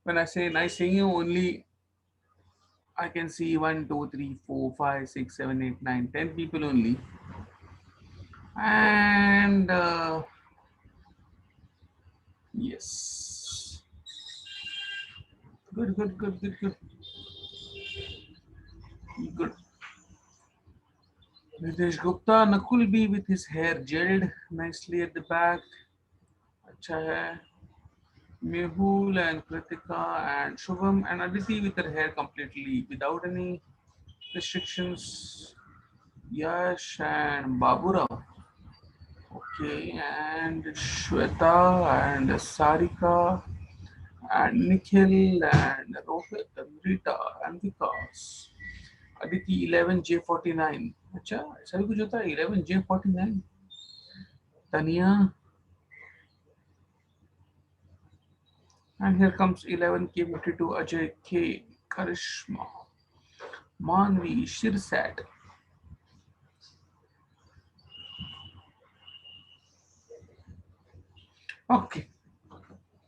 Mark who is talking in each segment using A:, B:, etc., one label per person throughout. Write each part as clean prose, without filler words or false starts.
A: When I say nice seeing you, only I can see 1, 2, 3, 4, 5, 6, 7, 8, 9, 10 people only. And yes, good. Nitesh Gupta, Nakul B with his hair gelled nicely at the back. अच्छा है. Mehul and Kritika and Shubham and Aditi with their hair completely without any restrictions. Yash and Baburao. Okay, and Shweta and Sarika and Nikhil and Rohit and Rita and Vikas. Aditi 11J49. अच्छा ऐसा भी कुछ होता है 11J49. Tania. And here comes 11K52 Ajay K. Karishma. Manvi Shirsat. Okay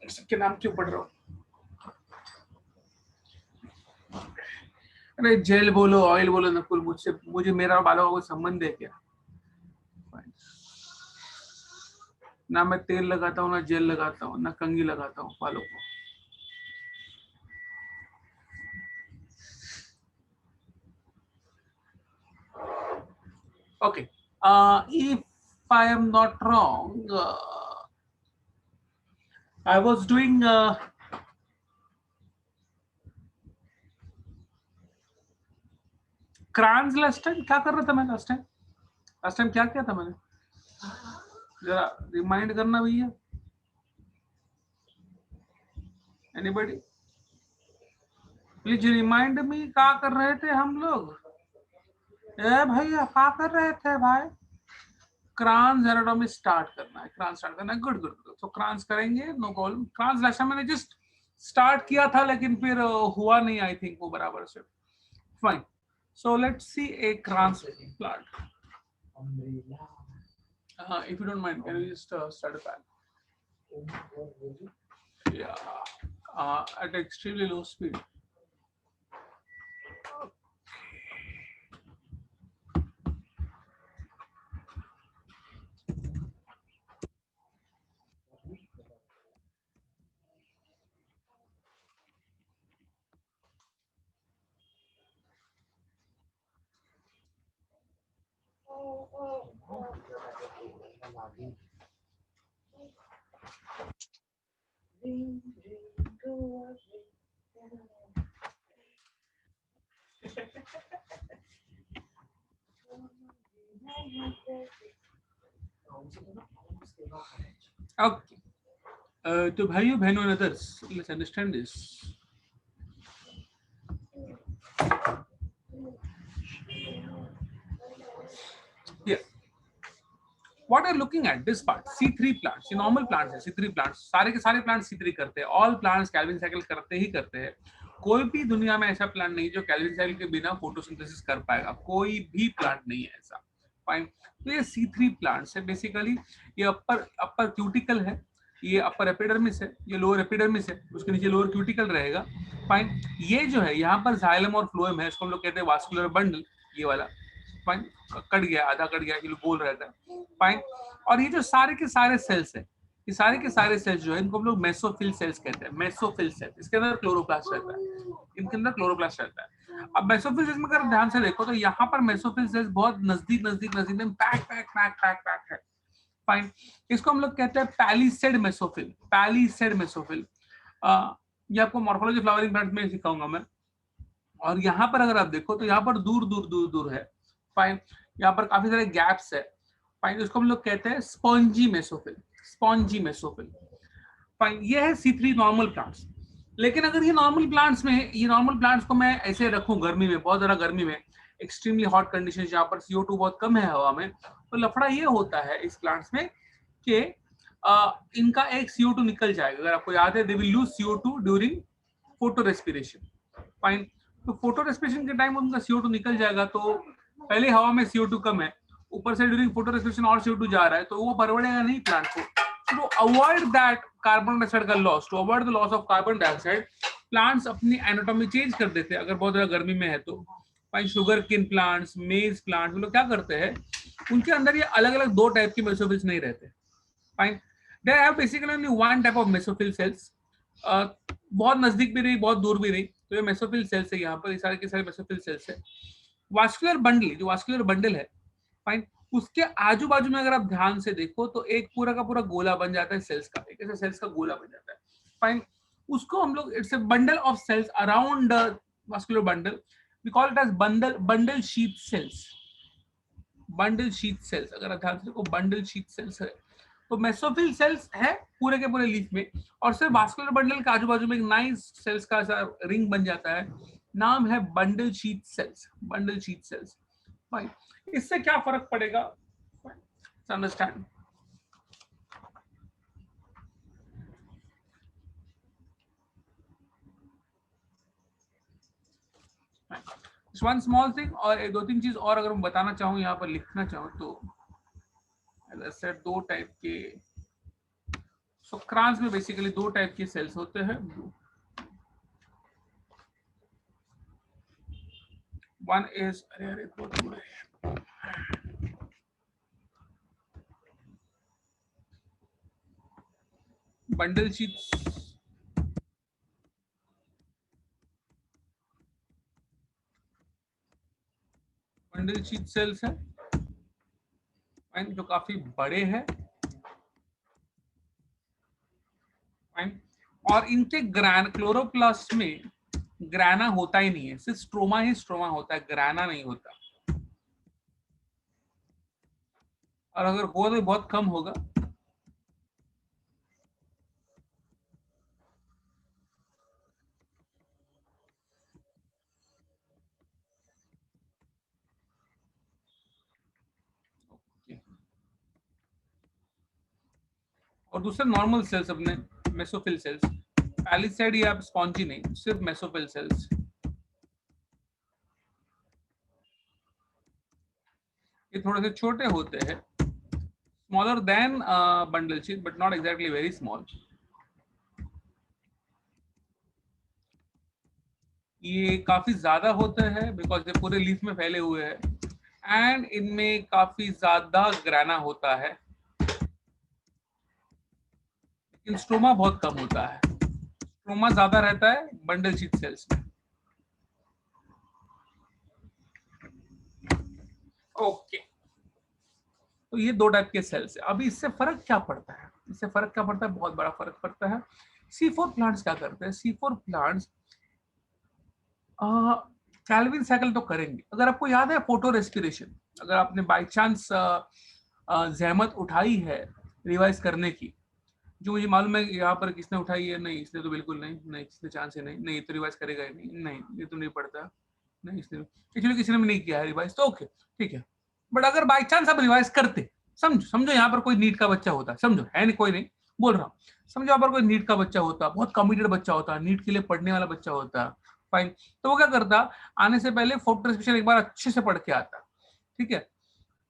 A: सबके नाम क्यों पढ़ रहा हूँ. अरे जेल बोलो ऑयल बोलो नकुल, मुझे मेरा बालों का कोई संबंध है क्या. ना मैं तेल लगाता हूँ, ना जेल लगाता हूँ, ना कंघी लगाता हूँ बालों को. Okay, if I am not wrong, I was doing Kranz last time. क्या कर रहा था मैं last time? Last time क्या किया था मैंने? जरा रिमाइंड करना भैया. Anybody? Please remind me क्या कर रहे थे हम लोग? ए भैया क्या कर रहे थे भाई? क्रांस एनाटॉमी स्टार्ट करना है. क्रांस स्टार्ट करना है. गुड. तो क्रांस करेंगे, no problem. Kranz last time मैंने जस्ट स्टार्ट किया था लेकिन फिर हुआ नहीं आई थिंक वो बराबर से. Fine. So let's see A cross plant. If you don't mind can you just start a pan. या at extremely low speed. Okay. तो भाइयों बहनों and others, let's understand this. Yeah. What are you looking at this part? C3 plants. ये normal plants है. C3 plants. सारे के सारे plants C3 करते हैं. All plants Calvin cycle करते ही करते हैं. कोई भी दुनिया में ऐसा प्लांट नहीं जो कैल्विन साइकिल के बिना फोटोसिंथेसिस कर पाएगा. कोई भी प्लांट नहीं है ऐसा. फाइन. तो ये C3 प्लांट्स है. बेसिकली ये अपर क्यूटिकल है, ये अपर एपिडर्मिस है, ये लोअर एपिडर्मिस है, उसके नीचे लोअर क्यूटिकल रहेगा. फाइन. ये जो है यहाँ पर जाइलम और फ्लोएम है, इसको हम लोग कहते हैं वास्कुलर बंडल. ये वाला फाइन कट गया, आधा कट गया, ये लोग बोल रहे थे. फाइन. और ये जो सारे के सारे सेल्स है, ये सारे के सारे सेल्स जो है इनको हम लोग मेसोफिल सेल्स कहते हैं. Mesophyll cells. इसके अंदर क्लोरोप्लास्ट रहता है. इनके अंदर क्लोरोप्लास्ट रहता है. अब मेसोफिल सेल्स में अगर ध्यान से देखो तो यहाँ पर मेसोफिल सेल्स बहुत नजदीक में पैक है. फाइन. इसको हम लोग कहते हैं पैलिसेड मेसोफिल. Palisade mesophyll. ये आपको मॉर्फोलॉजी फ्लावरिंग प्लांट में सिखाऊंगा मैं. और यहाँ पर अगर आप देखो तो यहाँ पर दूर है. फाइन. यहाँ पर काफी सारे गैप्स है. फाइन. इसको हम लोग कहते हैं spongy mesophyll. Spongy mesophyll. Fine. ये है C3 नॉर्मल प्लांट्स. लेकिन अगर ये नॉर्मल प्लांट्स में, ये नॉर्मल प्लांट्स को मैं ऐसे रखूं गर्मी में, बहुत ज्यादा गर्मी में, एक्सट्रीमली हॉट कंडीशन जहाँ पर CO2 बहुत कम है हवा में, तो लफड़ा ये होता है इस प्लांट्स में कि इनका एक CO2 निकल जाएगा. अगर आपको याद है, they will lose CO2 during photo respiration. Fine. तो फोटो रेस्पिरेशन के टाइम उनका CO2 निकल जाएगा. तो पहले हवा में CO2 कम है, ऊपर से ड्यूरिंग फोटो रेस्पिरेशन और CO2 जा रहा है, तो वो परवड़ेगा नहीं प्लांट को. तो अवॉइड दैट कार्बन डाइऑक्साइड का loss, to avoid the loss of carbon dioxide, plants अपनी एनाटॉमी चेंज कर देते हैं अगर बहुत ज्यादा गर्मी में है तो। भाई शुगर केन प्लांट्स, मेज प्लांट्स, वो लोग क्या करते हैं, उनके अंदर ये अलग अलग दो टाइप के मेसोफिल्स नहीं रहते। Fine, they have basically only one type of mesophyll cells, बहुत नजदीक भी नहीं बहुत दूर भी नहीं, तो ये मेसोफिल सेल्स है। यहाँ पर ये सारे के सारे मेसोफिल सेल्स है। वास्कुलर बंडल, जो वास्कुलर बंडल है, फाइन, उसके आजू बाजू में अगर आप ध्यान से देखो तो एक पूरा का पूरा गोला बन जाता है सेल्स का, एक ऐसा सेल्स का गोला बन जाता है। फाइन, उसको हम लोग, it's a bundle of cells around vascular bundle, we call it as bundle sheath cells. Bundle sheath cells, अगर आप ध्यान से देखो बंडल शीथ सेल्स है, तो मेसोफिल सेल्स है पूरे के पूरे लीफ में, और सिर्फ वास्कुलर बंडल के आजू बाजू में एक नाइस सेल्स का ऐसा रिंग बन जाता है, नाम है bundle sheath cells. Bundle sheath sales. Fine, इससे क्या फर्क पड़ेगा, अंडरस्टैंड। वन स्मॉल थिंग, और दो तीन चीज और अगर मैं बताना चाहूँ यहाँ पर लिखना चाहूँ तो, सेट दो टाइप के सुक्रांस में बेसिकली दो टाइप के सेल्स होते हैं। वन इज, अरे अरे बहुत दूर है, bundle sheath, bundle sheath sales है जो काफी बड़े हैं, और इनके क्लोरोप्लास्ट में ग्राना होता ही नहीं है, सिर्फ स्ट्रोमा ही स्ट्रोमा होता है, ग्राना नहीं होता, और अगर हो तो बहुत कम होगा। और दूसरे नॉर्मल सेल्स अपने मेसोफिल सेल्स, पैलिसेड या स्पॉन्जी नहीं, सिर्फ मेसोफिल सेल्स। ये थोड़े से छोटे होते हैं, smaller than bundle sheath but not exactly very small. ये काफी ज्यादा होते हैं बिकॉज ये पूरे लीफ में फैले हुए हैं, एंड इनमें काफी ज्यादा ग्राना होता है, लेकिन स्ट्रोमा बहुत कम होता है। स्ट्रोमा ज्यादा रहता है बंडल शीथ सेल्स में। ओके, तो ये दो टाइप के सेल्स है। अभी इससे फर्क क्या पड़ता है, इससे फर्क क्या पड़ता है, बहुत बड़ा फर्क पड़ता है। C4 प्लांट्स क्या करते हैं, C4 प्लांट्स कैल्विन साइकिल तो करेंगे। अगर आपको याद है फोटो रेस्पिरेशन, अगर आपने बाई चांस जहमत उठाई है रिवाइज करने की, जो मुझे मालूम है यहाँ पर किसने उठाई है, नहीं इसने तो बिल्कुल नहीं, नहीं इसने चांस ही नहीं, नहीं तो रिवाइज करेगा ही नहीं, नहीं ये तो नहीं पढ़ता, नहीं इसने एक्चुअली किसी ने भी नहीं किया है रिवाइज, तो ओके ठीक है। बट अगर बाई चांस आप रिवाइज करते, समझो समझो यहाँ पर कोई नीट का बच्चा होता, समझो है नहीं, कोई नहीं बोल रहा हूँ, समझो यहाँ पर कोई नीट का बच्चा होता, बहुत कमिटेड बच्चा होता, नीट के लिए पढ़ने वाला बच्चा होता, फाइन, तो वो क्या करता, आने से पहले फोटो रेस्पिरेशन एक बार अच्छे से पढ़ के आता, ठीक है।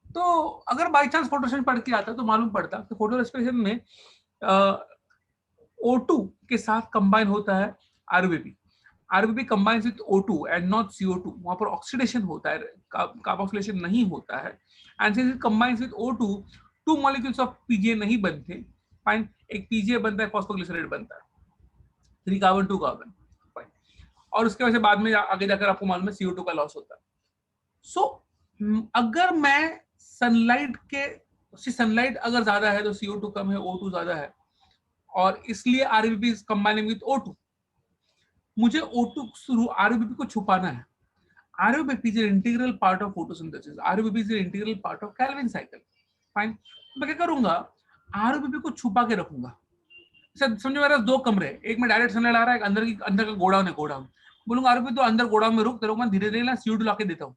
A: तो अगर बाई चांस फोटो रेस्पिरेशन पढ़ के आता तो मालूम पड़ता कि फोटो रेस्पिरेशन में O2 के साथ कंबाइन होता है RBP, RBP combines with O2 and not CO2, वहां पर ऑक्सीडेशन होता है, कार्बोक्सिलेशन नहीं होता है, and since it combines with O2, two molecules of PGA नहीं बनते, फाइन, एक पीजीए बनता है, फॉस्फोग्लिसराइड बनता है, 3 कार्बन 2 कार्बन, फाइन, और उसके वजह से बाद में आगे जाकर आपको मालूम है CO2 का लॉस होता है। सो अगर मैं सनलाइट के, सनलाइट अगर ज्यादा है तो CO2 कम है, O2 ज्यादा है, और इसलिए RBP is combining with O2, मुझे O2 शुरू आरबीपी को छुपाना है। RBP is an integral part of photosynthesis, RBP is an integral part of Calvin cycle, fine. मैं क्या करूंगा, आरबीपी को छुपा के रखूंगा। समझो मेरे पास दो कमरे, एक में डायरेक्ट सनलाइट आ रहा है, अंदर का गोडाउन है, गोडाउन, बोलूंगा आरबीपी तो अंदर गोडाउन में रुक, तेरे को मैं धीरे धीरे ना CO2 लाके देता हूँ,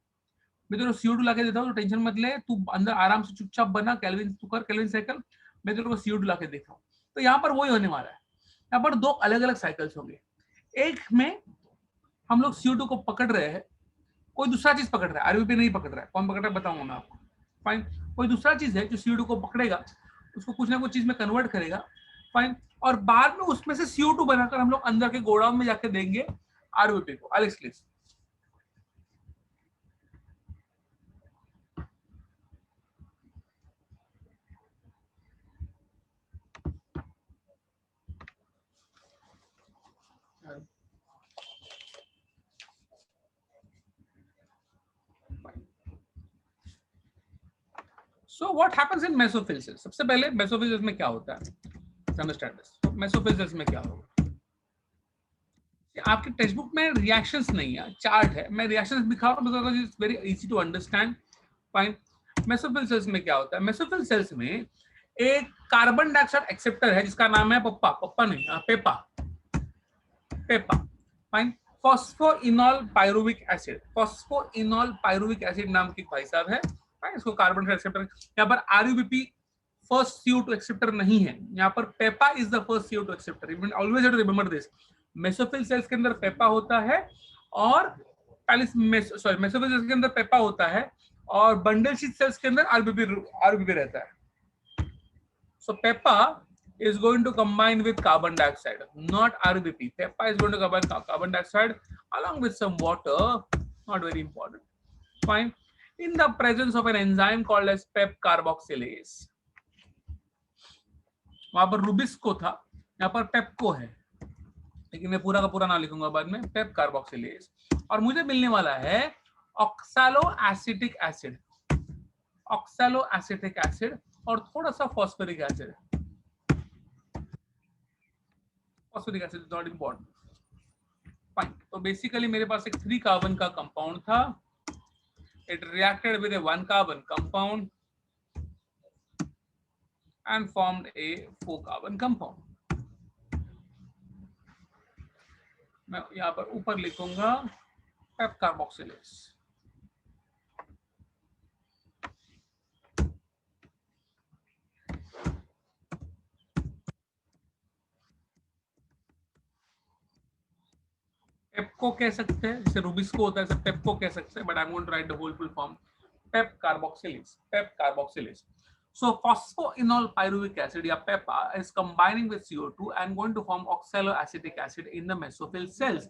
A: मैं तेरे को CO2 लाके देता हूँ, तो टेंशन मत ले, तू अंदर आराम से चुपचाप बना, कैल्विन तू कर कैल्विन साइकिल, मैं तेरे को CO2 लाके देता हूँ। तो यहाँ पर वही होने वाला है, यहाँ पर दो अलग अलग साइकिल्स होंगे, एक में हम लोग CO2 को पकड़ रहे हैं, कोई दूसरा चीज पकड़ रहा है, आरबीपी नहीं पकड़ रहा है, कौन पकड़ रहा है बताऊंगा मैं आपको, फाइन, कोई दूसरा चीज है जो CO2 को पकड़ेगा, उसको कुछ ना कुछ चीज में कन्वर्ट करेगा, फाइन, और बाद में उसमें से CO2 बनाकर हम लोग अंदर के गोडाउन में जाके देंगे RVP को। Alex please. So what happens in mesophyll cells? सबसे पहले mesophyll cells में क्या होता है? Understand this. So mesophyll cells में क्या होगा? आपके टेक्स्ट बुक में रिएक्शंस नहीं है, चार्ट है। मैं रिएक्शंस दिखा रहा हूँ because it's very easy to understand. Fine. Mesophyll cells में क्या होता है? मेसोफिल सेल्स में एक कार्बन डाइऑक्साइड एक्सेप्टर है जिसका नाम है पप्पा, पप्पा नहीं, Peppa, Peppa. Fine. Phosphoenol pyruvic acid, phosphoenol pyruvic acid नाम की भाई साहब है। इसको कार्बन डाइऑक्साइड एक्सेप्टर, यहाँ पर RUBP फर्स्ट CO2 एक्सेप्टर नहीं है, यहाँ पर PEPA is the first CO2 acceptor. You always have to remember this. Mesophyll cells के अंदर पेपा होता है और मेसोफिल सेल्स के अंदर पेपा होता है और बंडल शीथ सेल्स के अंदर RBP रहता है। सो Peppa is going to combine with carbon dioxide, not RBP. Pepa is going to combine carbon dioxide along with some water, not very important. Fine. In the presence of an enzyme called as PEP carboxylase. वहां पर Rubisco था, यहाँ पर PEPCO है, लेकिन मैं पूरा का पूरा नाम लिखूंगा बाद में, पेप कार्बोक्सिलेज। और मुझे मिलने वाला है oxalo acetic acid, oxalo acetic acid और थोड़ा सा phosphoric acid. Phosphoric acid is not important. Fine. तो बेसिकली मेरे पास एक 3 कार्बन का कंपाउंड था। It reacted with A 1 carbon compound and formed a 4 carbon compound. मैं यहाँ पर ऊपर लिखूंगा पेप कार्बोक्सिलेज। पेप्को कह सकते हैं, जैसे रुबिस्को होता है ऐसे पेप्को कह सकते हैं, but I am going to write the whole full form, PEP carboxylase, PEP carboxylase. So phosphoenol pyruvic acid या PEPA is combining with CO2 and going to form oxaloacetic acid in the mesophyll cells.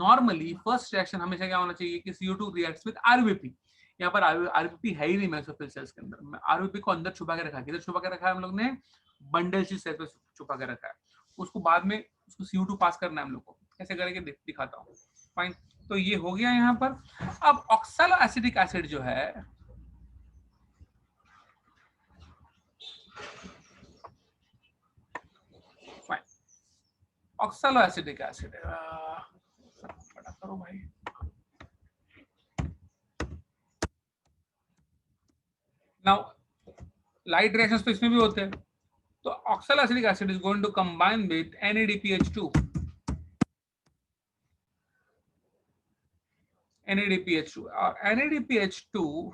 A: Normally first reaction हमेशा क्या होना चाहिए कि CO2 reacts with RBP। यहाँ पर RBP है ही नहीं mesophyll cells के अंदर। RBP को अंदर छुपा के रखा है, किधर छुपा के रखा है हम लोग ने? बंडल शीथ सेल पे छुपा के रखा है। उसको बाद में उसको CO2 पास करना है हम लोग को, कैसे करेंगे दिखाता हूँ। फाइन। तो ये हो गया यहाँ पर। अब oxaloacetic acid जो है ऑक्सैलोएसिटिक एसिड, बड़ा करो भाई। नाउ लाइट रिएक्शंस तो इसमें भी होते हैं। तो oxaloacetic acid is going to combine with NADPH2, NADPH2 और NADPH2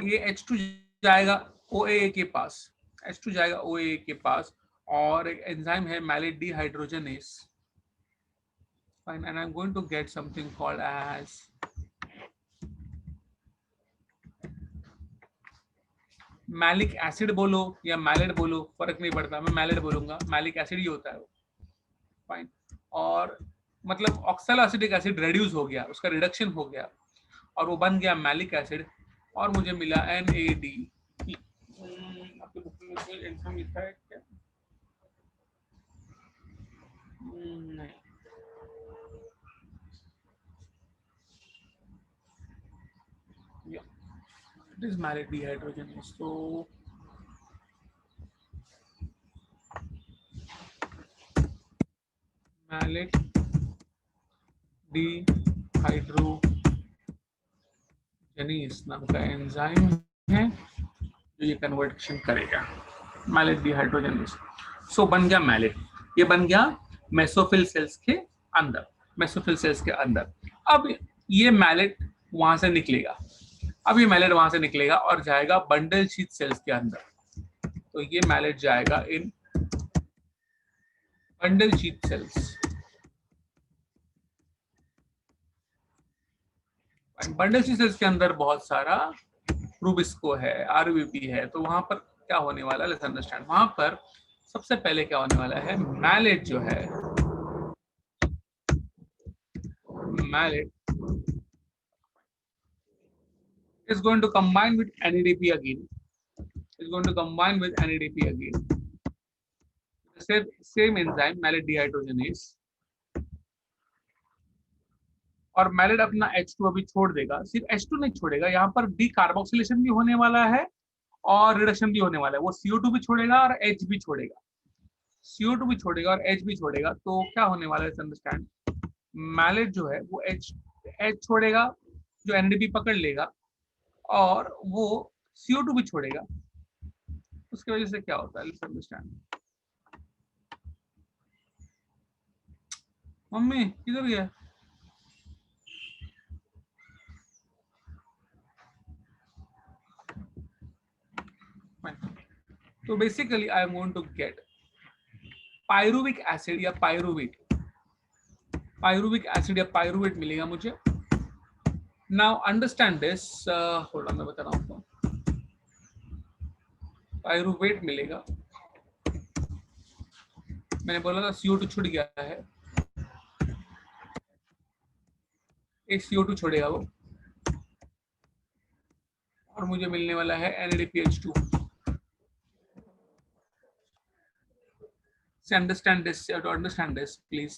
A: ये H2 जाएगा OAA के पास, H2 जाएगा OAA के पास और एक एंजाइम है malate dehydrogenase. Fine, and I'm going to get something called as malic acid बोलो या मैलेट बोलो, फर्क नहीं पड़ता, मैं मैलेट बोलूंगा, मैलिक एसिड ही होता है वो। फाइन। और मतलब ऑक्सैलोएसिटिक एसिड रिड्यूस हो गया, उसका रिडक्शन हो गया और वो बन गया मैलिक एसिड और मुझे मिला NAD। आपके बुक में कोई एंजाइम लिखा है क्या? नहीं। It is malate dehydrogenase. So malate dehydrogenase नाम का एंजाइम है जो ये कन्वर्शन करेगा, मैलेट डिहाइड्रोजनेस। सो बन गया मैलेट, ये बन गया मेसोफिल सेल्स के अंदर, मेसोफिल सेल्स के अंदर। अब ये मैलेट वहां से निकलेगा, अब ये मैलेट वहां से निकलेगा और जाएगा बंडल शीथ सेल्स के अंदर। तो ये मैलेट जाएगा in bundle sheath cells. Bundle sheath cells के अंदर बहुत सारा रूबिस्को है, आरबीपी है, तो वहां पर क्या होने वाला है, लेट्स अंडरस्टैंड। वहां पर सबसे पहले क्या होने वाला है, मैलेट जो है, mallet is going to combine with NADP again, is going to combine with NADP again, same enzyme malate dehydrogenase, और मैलेट अपना H2 अभी छोड़ देगा, सिर्फ H2 नहीं छोड़ेगा, यहाँ पर डीकार्बोक्सिलेशन भी होने वाला है और रिडक्शन भी होने वाला है। वो CO2 भी छोड़ेगा और H भी छोड़ेगा, CO2 भी छोड़ेगा और H भी छोड़ेगा। तो क्या होने वाला है, अंडरस्टैंड, मैलेट जो है वो H छोड़ेगा, जो NADP पकड़ लेगा, और वो CO2 भी छोड़ेगा। उसकी वजह से क्या होता है, लेट्स अंडरस्टैंड। मम्मी किधर गया? तो basically I am going to get pyruvic acid या पायरुवेट, पायरुविक एसिड या पायरुवेट मिलेगा मुझे। Now understand this, hold on, मैं बता रहा हूँ, पायरुवेट मिलेगा। मैंने बोला था CO2 छूट गया है, एक CO2 छोड़ेगा वो, और मुझे मिलने वाला है NADPH2। So understand this, you have to understand this please.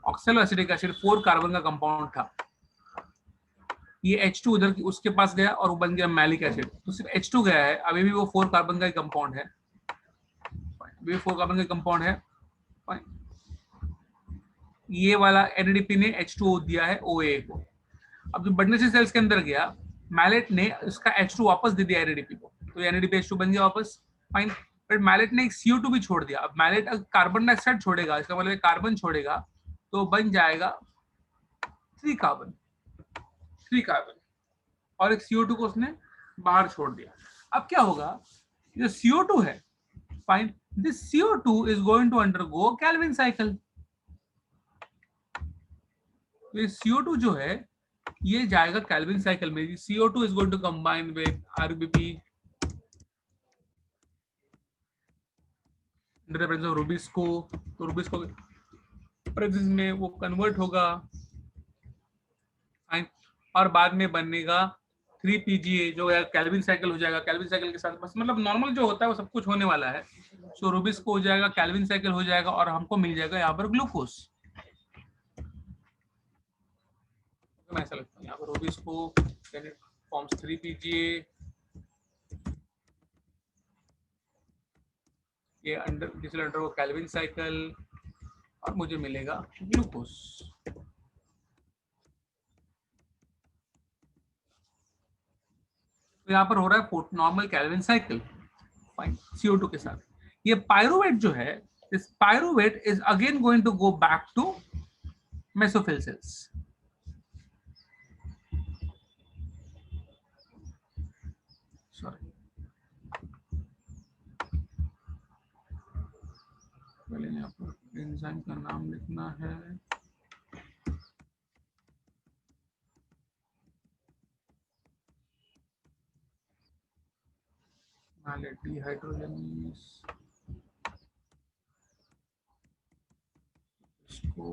A: Oxaloacetic acid 4 carbon का कंपाउंड था, ये H2 उधर उसके पास गया और वो बन गया मैलिक एसिड। तो सिर्फ H2 गया है, अभी भी वो 4 कार्बन का ही कंपाउंड है, अभी 4 कार्बन का कंपाउंड है। ये वाला NADP ने H2O दिया है OA को। अब जो बढ़ने से सेल्स के अंदर गया, मैलेट ने उसका H2 वापस दे दिया NADP को, तो NADP H2 बन गया वापस, फाइन। बट मैलेट ने एक CO2 भी छोड़ दिया। अब मैलेट अगर कार्बन डाइऑक्साइड छोड़ेगा, इसका मतलब कार्बन छोड़ेगा, तो बन जाएगा 3 कार्बन, 3 कार्बन, और एक CO2 को उसने बाहर छोड़ दिया। अब क्या होगा, जो CO2 है, fine, this CO2 is going to undergo Calvin cycle. ये CO2 जो है ये जाएगा कैल्विन साइकिल में। CO2 is going to combine with RBP rubisco, तो रूबिस्को प्रेजेंस में वो कन्वर्ट होगा, और बाद में बनेगा 3PGA जो है कैल्विन साइकिल हो जाएगा। कैल्विन साइकिल के साथ बस मतलब नॉर्मल जो होता है वो सब कुछ होने वाला है। सो रूबिस्को हो जाएगा, कैल्विन साइकिल हो जाएगा, और हमको मिल जाएगा यहाँ पर ग्लूकोज। तो ऐसा लगता है यहाँ पर रूबिस्को फॉर्म्स 3PGA, ये अंडर दिस अंडर वो कैल्विन साइकिल, और मुझे मिलेगा ग्लूकोज। तो यहाँ पर हो रहा है normal Calvin cycle, fine, CO2 के साथ। ये पायरुवेट जो है, this pyruvate is again going to go back to mesophyll cells. Sorry, पहले यहाँ पर एंजाइम का नाम लिखना है। malate dehydrogenase, इसको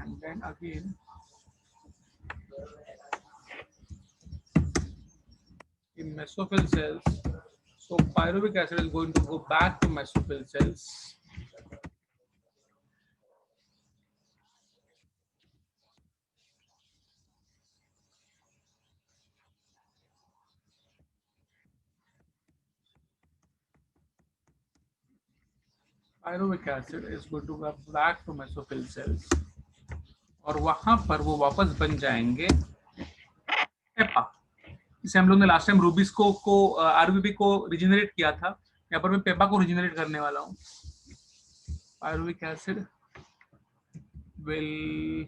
A: and then again in mesophyll cells, so pyruvic acid is going to go back to mesophyll cells, pyruvic acid is going to go back to mesophyll cells, और वहां पर वो वापस बन जाएंगे पेपा। इसे हम लोग ने लास्ट टाइम रूबिस्को को आरबीपी को रिजेनरेट किया था, यहाँ पर मैं पेपा को रिजेनरेट करने वाला हूँ। Pyruvic acid will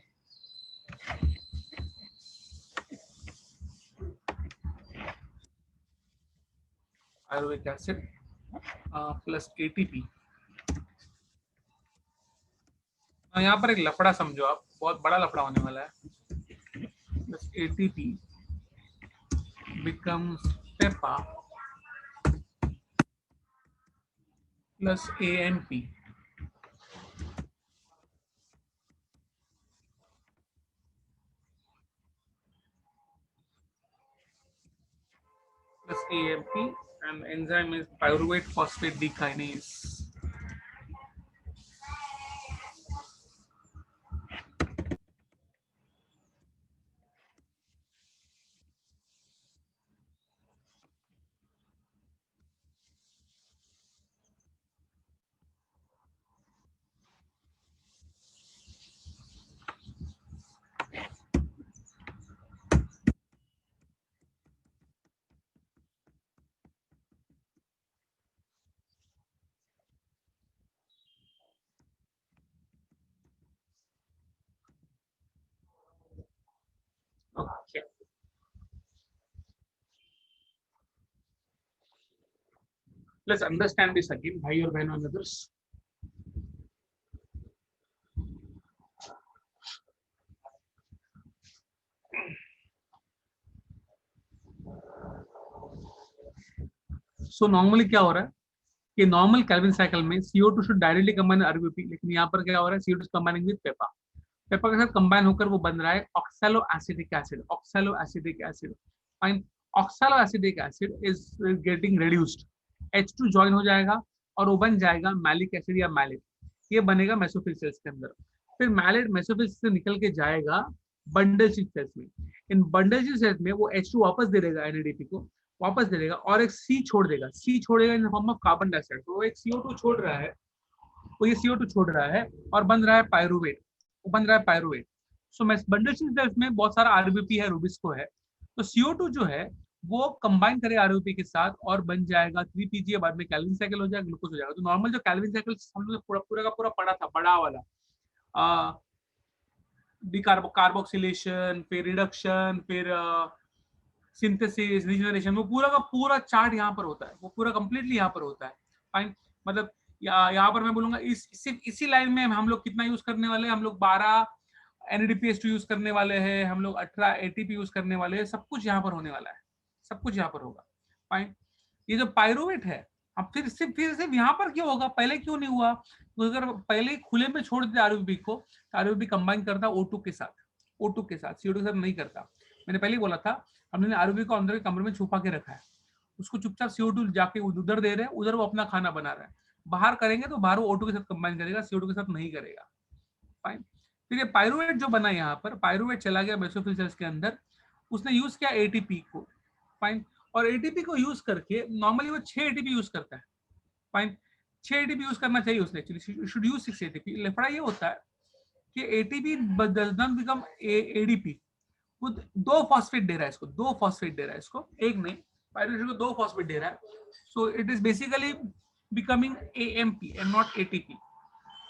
A: pyruvic acid plus ATP. यहाँ पर एक लफड़ा समझो आप, बहुत बड़ा लफड़ा होने वाला है। Plus ATP becomes PEPA plus AMP plus AMP, and enzyme is pyruvate phosphate dekinase. Okay. Let's understand this again, bhai और बहनों and others. So normally क्या हो रहा है कि नॉर्मल कैल्विन साइकिल में CO2 should directly combine RBP, लेकिन यहाँ पर क्या हो रहा है, CO2 combining with Peppa. Peppa के साथ कंबाइन होकर वो बन रहा है oxalo acidic acid. Oxalo acidic acid, fine. Oxalo acidic acid is getting reduced, H2 join हो जाएगा और वो बन जाएगा मैलिक एसिड या मैलिक। ये बनेगा मेसोफिल सेल्स के अंदर। फिर मैलिट मेसोफिल से निकल के जाएगा बंडल शीट सेल्स में। इन बंडल शीट सेल्स में वो H2 वापस दे देगा, NADP को वापस दे देगा और एक C छोड़ देगा। C छोड़ेगा in form of carbon dioxide. तो वो एक CO2 छोड़ रहा है, वो ये CO2 छोड़ रहा है और बन रहा है पायरुवेट। वो बन रहा है पायरुवेट। सो बंडल शीट सेल्स में बहुत सारा आरबीपी है, रूबिस्को है। तो CO2 जो है वो कंबाइन करे आरबीपी के साथ और बन जाएगा 3PGA, बाद में कैल्विन साइकिल हो जाएगा, ग्लूकोज हो जाएगा। तो नॉर्मल जो कैल्विन साइकिल हम लोग पूरा पूरा का पूरा पढ़ा था, बड़ा वाला, कार्बोक्सिलेशन, फिर रिडक्शन, फिर सिंथेसिस, रीजनरेशन, वो पूरा का पूरा चार्ट यहाँ पर होता है। वो पूरा कंप्लीटली यहाँ पर होता है। फाइन। मतलब यहाँ पर मैं बोलूंगा सिर्फ इसी लाइन में हम लोग कितना यूज करने वाले हैं, हम लोग 12 NADPH2 यूज करने वाले हैं, हम लोग 18 ATP यूज करने वाले हैं। सब कुछ यहाँ पर होने वाला है, सब कुछ यहाँ पर होगा। फाइन। ये जो पायरुवेट है, अब फिर सिर्फ यहाँ पर क्यों होगा, पहले क्यों नहीं हुआ? तो अगर पहले खुले में छोड़ देते आरबीपी को, तो आरबीपी कंबाइन करता O2 के साथ, O2 के साथ, CO2 के साथ नहीं करता। मैंने पहले ही बोला था, हमने आरबीपी को अंदर के कमरे में छुपा के रखा है। उसको चुपचाप CO2 जाके उधर दे रहे हैं, उधर वो अपना खाना बना रहा है। बाहर करेंगे तो बाहर वो O2 के साथ कंबाइन करेगा, CO2 के साथ नहीं करेगा। फाइन। फिर ये पायरुवेट जो बना यहाँ पर, पायरुवेट चला गया बेसोफिल सेल्स के अंदर, उसने यूज किया एटीपी को। फाइन। और एटीपी को यूज करके नॉर्मली वो 6 एटीपी यूज करता है। फाइन। 6 एटीपी यूज करना चाहिए उसने, एक्चुअली शुड यूज 6 एटीपी। लफड़ा ये होता है कि ATP does not become ADP. वो 2 फॉस्फेट दे रहा है इसको, 2 फॉस्फेट दे रहा है इसको, एक नहीं, पायरुवेट को 2 फॉस्फेट दे रहा है। So it is basically becoming AMP and not ATP।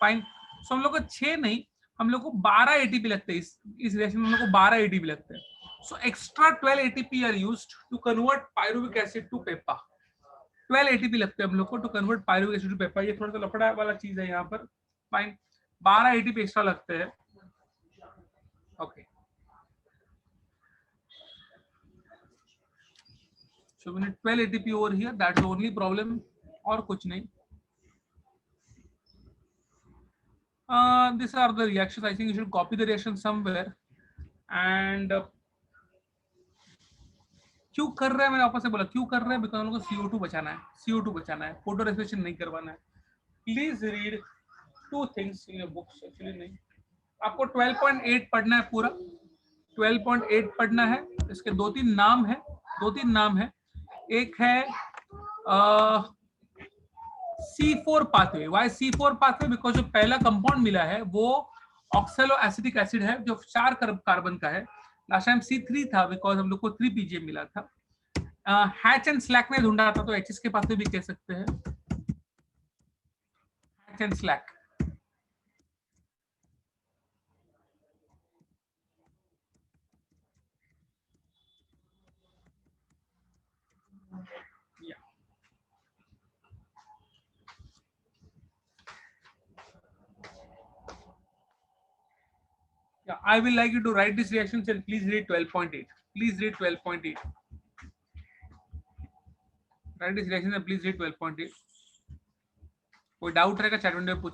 A: Fine. So हम लोग को 6 नहीं, हम लोग को 12 एटीपी लगते हैं। इस रिएक्शन में हम लोग को 12 एटीपी लगते हैं। So extra 12 ATP are used to convert pyruvic acid to PEPA. 12 ATP लगते हैं हम लोग को to convert pyruvic acid to PEPA. ये थोड़ा सा लफड़ा वाला चीज है यहाँ पर। फाइन। 12 एटीपी एक्स्ट्रा लगते हैं। Okay. So we need 12 ATP over here. That's the only problem, और कुछ नहीं। These are the reactions. I think you should copy the reaction somewhere. And क्यों कर रहे हैं, मैंने वापस से बोला क्यों कर रहे हैं, बिकॉज हम लोग को CO2 बचाना है, CO2 बचाना है, फोटो रेस्पिरेशन नहीं करवाना है। Please read 2 things in your books. Actually नहीं, आपको 12.8 पढ़ना है पूरा, 12.8 पढ़ना है। इसके 2-3 नाम है, 2-3 नाम है। एक है C4 pathway. Y C4 pathway? Because जो पहला कंपाउंड मिला है वो ऑक्सैलो एसिटिक एसिड है, जो 4 कार्बन का है। लास्ट टाइम C3 था, बिकॉज हम लोग को 3PGA मिला था। हैच एंड स्लैक ने ढूंढा था, तो एचएस के पाथवे भी कह सकते हैं, hatch and slack. I will like you to write this reactions and please read 12.8. Please read 12.8. Write this reaction and please read 12.8. कोई डाउट रहेगा चैट विंडो में पूछ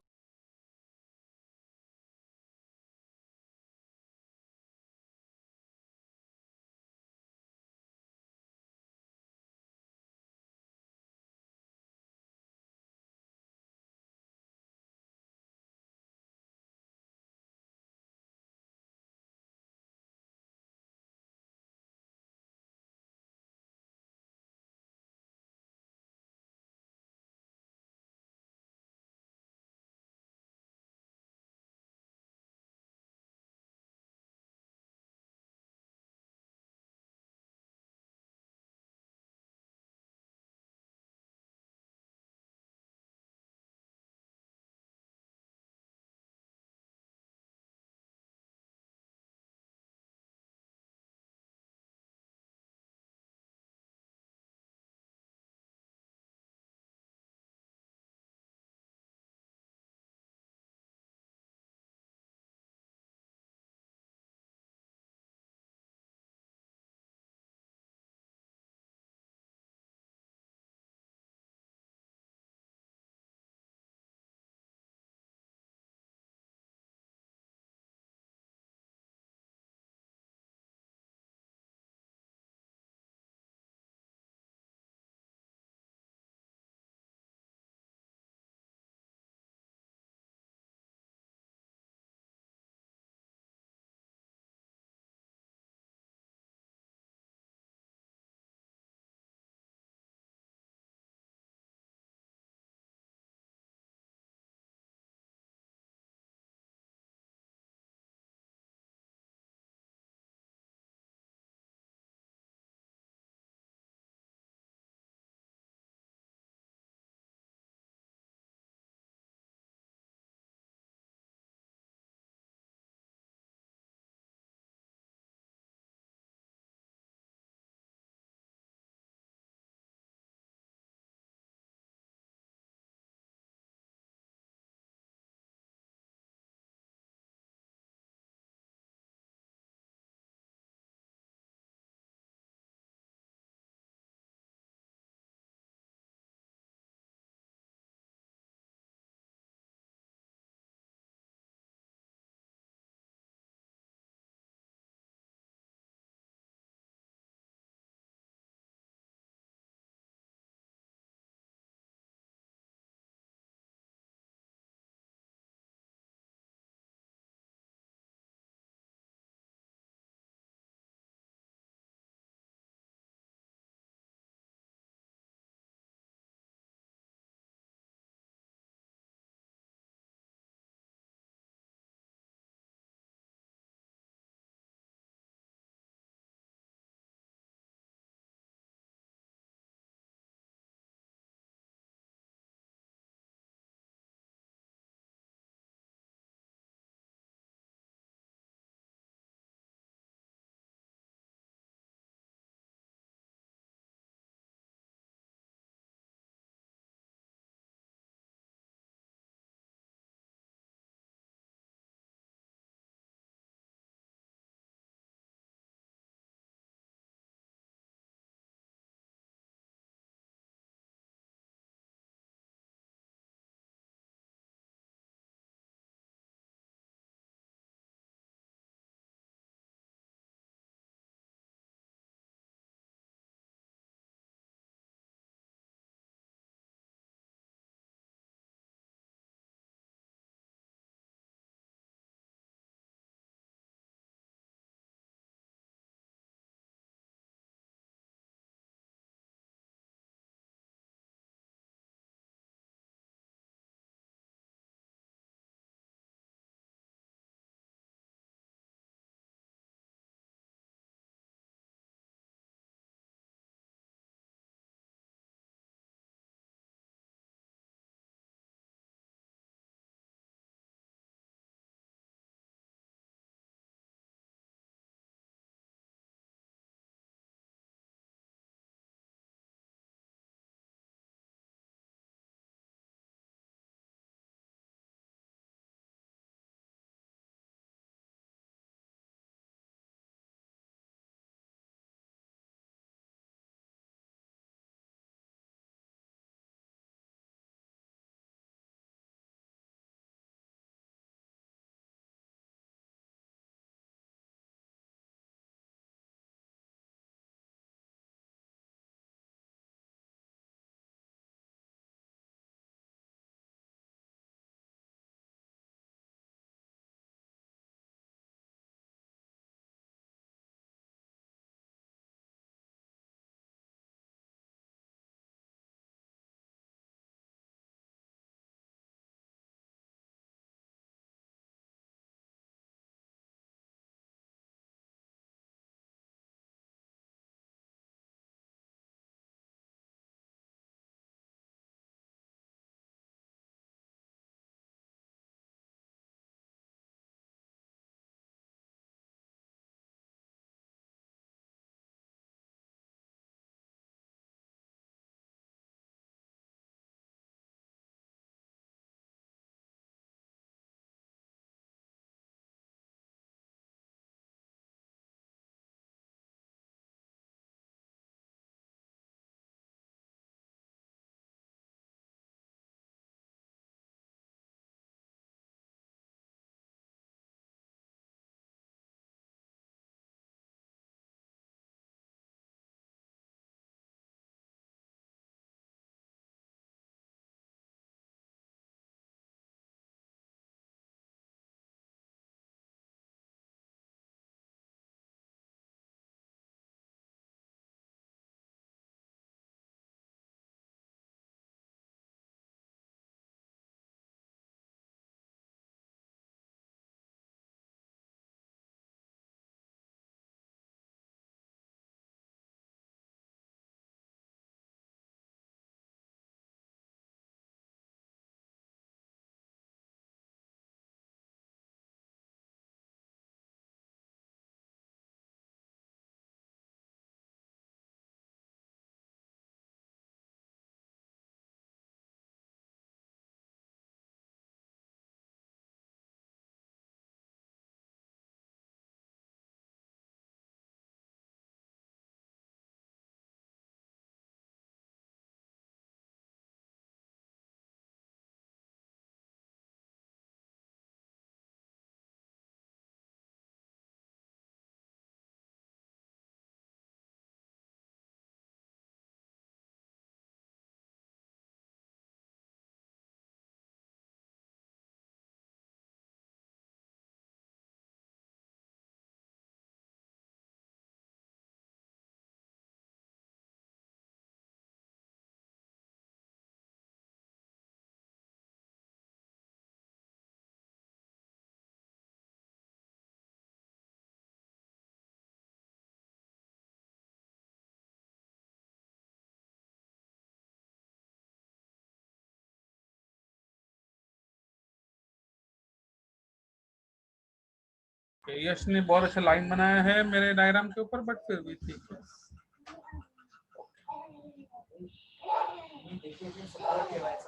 A: यश ने बहुत अच्छा लाइन बनाया है मेरे डायग्राम के ऊपर, बट फिर भी ठीक है।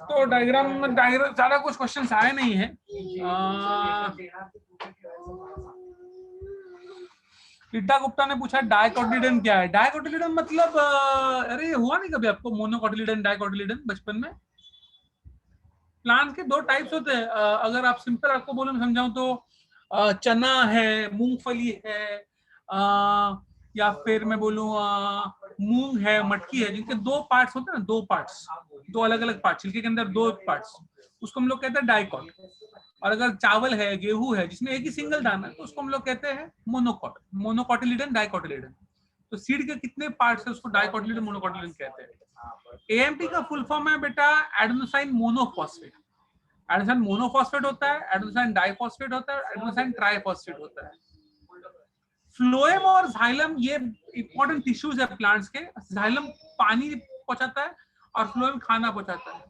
A: तो डायग्राम ज्यादा कुछ क्वेश्चंस आए नहीं है। रीटा गुप्ता ने पूछा डाइकोटिलिडन क्या है। डाइकोटिलिडन मतलब अरे हुआ नहीं कभी आपको मोनोकोटिलिडन डाइकोटिलिडन बचपन में? प्लांट के दो टाइप्स होते हैं। अगर आप सिंपल आपको बोलूं समझाऊं तो चना है, मूंगफली है, या फिर मैं बोलूं मूंग है, मटकी है, जिनके दो पार्ट्स होते हैं ना, दो पार्ट्स, दो अलग अलग पार्ट, छिलके के अंदर दो पार्ट्स, उसको हम लोग कहते हैं डाइकॉट। और अगर चावल है, गेहूं है, जिसमें एक ही सिंगल दाना है, तो उसको हम लोग कहते हैं मोनोकॉट, मोनोकॉटिलिडन डाइकोटिलिडन। तो सीड के कितने पार्ट्स है उसको डाइकोटिलिडन मोनोकॉटिलिडन कहते हैं। एएमपी का फुल फॉर्म है बेटा एडेनोसाइन मोनोफॉस्फेट। एडेनोसाइन मोनोफॉस्फेट होता है, एडेनोसाइन डाइफॉस्फेट होता है, एडेनोसाइन ट्राइफॉस्फेट होता है। फ्लोएम और जाइलम ये इंपॉर्टेंट टिश्यूज है प्लांट्स के। जाइलम पानी पहुंचाता है और फ्लोएम खाना पहुंचाता है।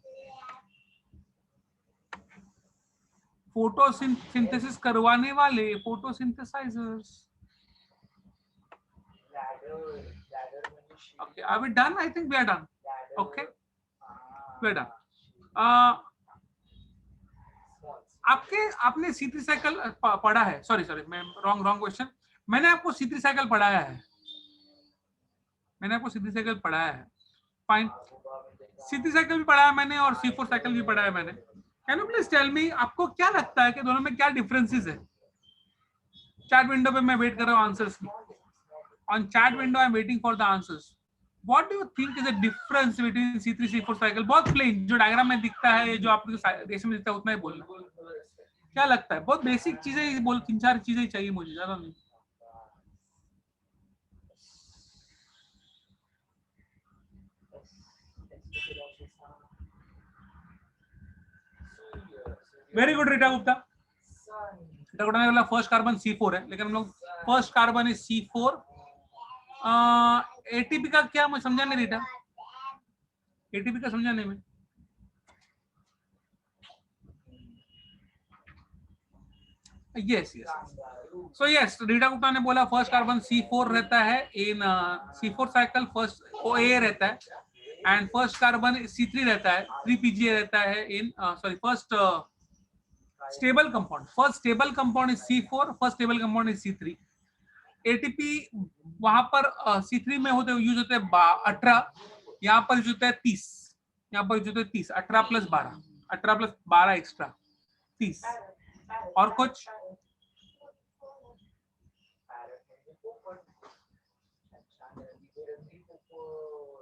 A: फोटोसिंथेसिस करवाने वाले फोटोसिंथेसाइजर्स। Okay, are we done? I think we are done. Okay, we are done. आपने C3 साइकिल पढ़ा है? सॉरी मैं रॉन्ग क्वेश्चन। मैंने आपको C3 साइकिल पढ़ाया है, मैंने आपको C3 साइकिल पढ़ाया है। फाइन, C3 साइकिल भी पढ़ाया मैंने और C4 साइकिल भी पढ़ाया मैंने। Can you please tell me आपको क्या लगता है कि दोनों में क्या डिफरेंसेस है? चैट विंडो पे मैं वेट कर रहा हूँ आंसर्स की। On chat window I am waiting for the answers. What do you think is the difference between C3 C4 cycle? बहुत प्लेन जो डायग्राम में दिखता है, जो आपको रेस में दिखता है उतना ही बोलना। क्या लगता है? बहुत बेसिक चीजें ही बोल, 3-4 चीजें ही चाहिए मुझे, ज्यादा नहीं। Very good Rita Gupta. रीटा गुप्ता ने बोला फर्स्ट कार्बन C4 है, लेकिन हम लोग first carbon is C4। ATP का क्या मुझे समझा नहीं रीटा, एटीपी का समझा नहीं मैं। Yes yes, so yes, Rita Gupta ने बोला फर्स्ट कार्बन C4 रहता है इन C4 साइकिल, फर्स्ट OA रहता है, एंड फर्स्ट कार्बन C3 रहता है, 3PGA रहता है in sorry first stable compound. First stable compound is C4, first stable compound is C3। ATP वहां पर C3 में होते यूज होते हैं 18, यहाँ पर यूज होता है 30, यहाँ पर यूज होते हैं 30, 18 + 12, 18 + 12 एक्स्ट्रा 30। और कुछ